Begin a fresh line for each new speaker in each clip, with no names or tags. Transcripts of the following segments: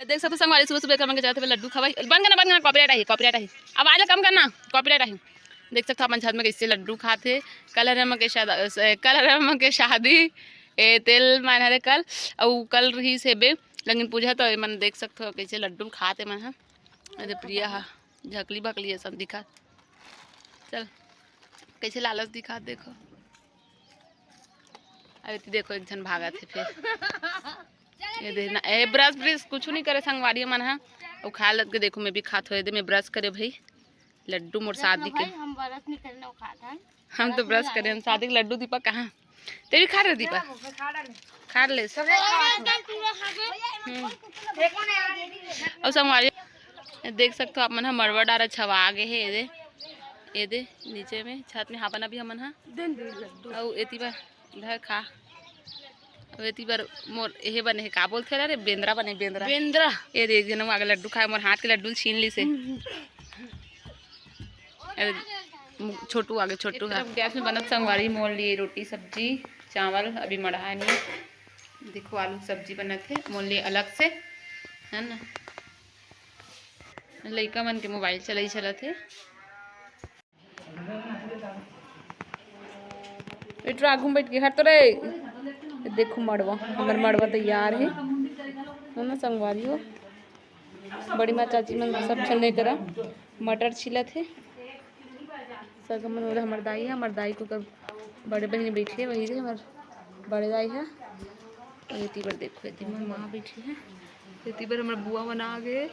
देख सकते संगवारी सुबह सुबह करके जाते हुए लड्डू खवाई बंद करना कॉपीराइट आई आवाज़ कम करना कॉपीराइट आई। देख सकते अपन छत में कैसे लड्डू खाते कल हरम के शादी तेल मान हरे कल और कल रही सेबे लेकिन पूजा तो मन देख सकते हो कैसे लड्डू खाते मन है अरे प्रिया हा झकली भकली है सब दिखा चल कैसे लालच दिखा देखो अरे देखो एक जन भागा थे फिर ये देखना ए ब्रश ब्रश कुछ नहीं करे संगवारी मन है और खा लग के देखो मैं भी खात हो मैं ब्रश करे भाई लड्डू मोर शादी के
हम ब्रश नहीं करना खाता
हम तो ब्रश करे हम शादी के लड्डू दीपक कहाँ ते भी खा रहे दीपक खा ले सब और संगवारी देख सकते हो आप मन है मरवा डारा छवा आगे है ये दे नीचे में छत में हापना भी हमन है और एती बार इधर खा एती बार मोर यही बने है का बोलते रे बेंद्रा बने बेंद्रा ये देख जन आगे लड्डू खाए मोर हाथ के लड्डू छीन ली से छोटू आगे छोटू है गैस में बनत संगवारी मोर लिए रोटी सब्जी चावल अभी मढ़ा नहीं देखो आलू सब्जी बनत है मोर लिए अलग से है ना लड़का मन के मोबाइल चलाई चलत है आगू बैठ के हर तो रे देखो मड़वा हमार मड़वा तैयार है ना संगवारी हो बड़ी माँ चाची मन सब छलने करा मटर छिलत है सब मन हमार दाई को कर बड़े बहन बैठी है वही है हमार बड़े दाई है इतनी बार देखो इतनी हमार माँ बैठी है इतनी बार हमार बुआ बना गए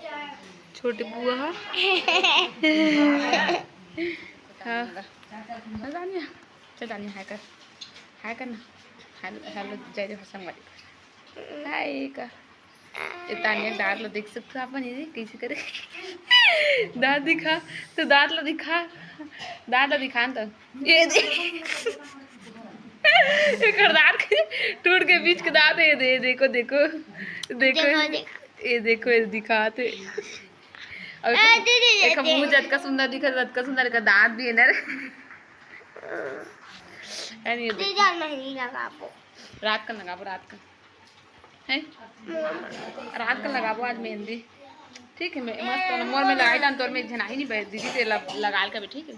छोटे बुआ हाँ जानिया हाय करना हेलो जय जय संगवारी हाय का तानिया दांत लो देख सकते हो अपन ये कैसे करे दांत दिखा तो दांत लो दिखा तो ये दांत टूट के बीच के दांत है ये देखो देखो देखो ये देखो ये दिखाते और एक मुंह जटका सुंदर दिखा जटका सुंदर का दांत भी है ना रात का लगाबो रात का लगाबो आज मेहंदी ठीक है मैं मस्त मोर में लगाई डाल तोर में झना ही नहीं बैठ दीदी ते लगा के भी ठीक है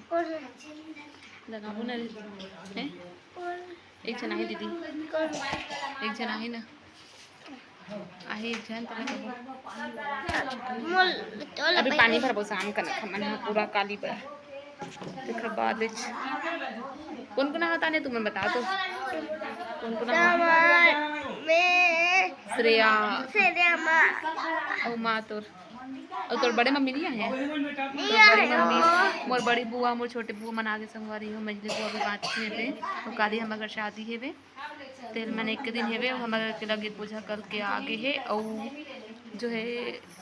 लगाबो ना है एक झना ही दीदी एक झना ही ना आहे एक झन अभी पानी भरबो शाम का ना मन पूरा काली पर देखा बाद कौन कौन आता नहीं तुम्हें बता दो कौन कौन श्रेया माँ तोर बड़े मम्मी नहीं आए मम्मी मोर बड़ी बुआ मोर छोटे बुआ मना के संगवारी हो मजली बुआ भी बात है तो काली हम अगर शादी है तेल मैंने एक दिन है हम अगर लगे पूजा करके आगे है और जो है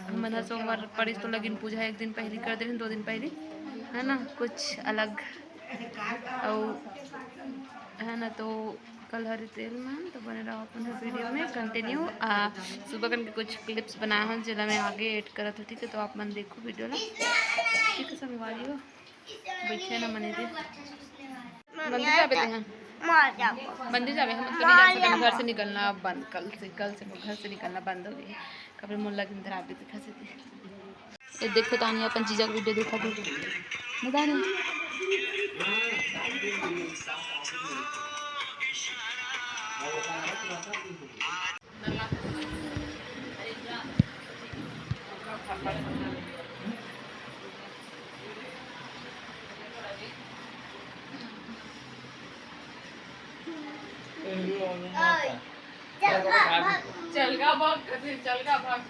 हमारा सोमवार पड़ी तो लगिन पूजा एक दिन पहले कर दे 2 दिन पहले है ना कुछ अलग और है ना तो कल हरी तेल में तो बने रहो अपन वीडियो में कंटिन्यू सुबह करके कुछ क्लिप्स बनाए हैं जिला मैं आगे ऐड करा था ठीक है तो आप मन देखो वीडियो ना ठीक है संगवारी हो बैठे ना मने दे मंदिर जाते हैं मंदिर जावे हम तो नहीं जा सकते घर से निकलना बंद कल से घर से निकलना बंद हो गई कभी मुल्ला की तरह आप भी दिखा सकते ये देखो तानिया अपन जीजा का वीडियो देखा दो मजा नहीं चलगा भाग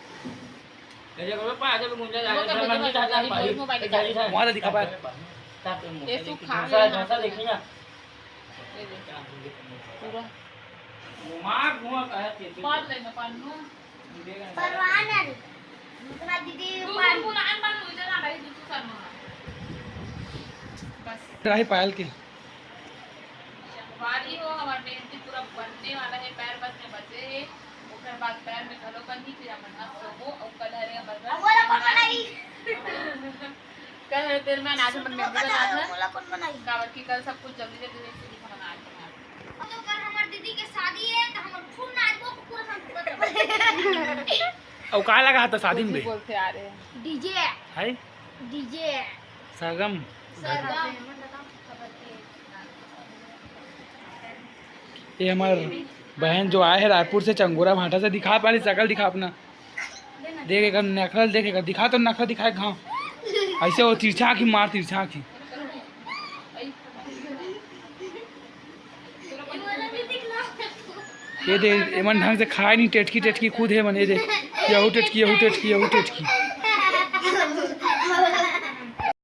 ये करो पा जब मुंजा जा वहां दिखा पा ये तू खा ले देखिए ना पूरा मार घुमा कहे पाद ले ना पानु परवाना इतना दीदी पान आन पान हो जाना भाई दूसरा करना बस राही पायल की वारी हो हमार मेहंदी पूरा बनने वाला है पैर बस में बचे है उसके बाद पैर में घलो बंदी फिर अपन सोबो और कल हरे हमर बोला कौन बनाई कल तेल में आज अपन मेहंदी बना था बोला कौन बनाई कावर की कल सब कुछ जल्दी जल्दी बना तो कल हमार दीदी के शादी है तो हम खूब नाचबो पूरा संपूर्ण
और कहाँ लगा था शादी में
बोलते आ रहे हैं
डीजे
है
डीजे
सरगम। ये हमार बहन जो आए है रायपुर से चंगोरा भाटा से, दिखा पहले शकल दिखा अपना, देखेगा नखरा देखेगा, दिखा तो नखरा दिखाए घाव ऐसे वो तिरछा की मार तिरछा की। ये दे एमन ढंग से खाए नहीं, टेटकी टेटकी खुद है मन, ये दे यहू टेटकी यहू टेटकी यहू टेटकी।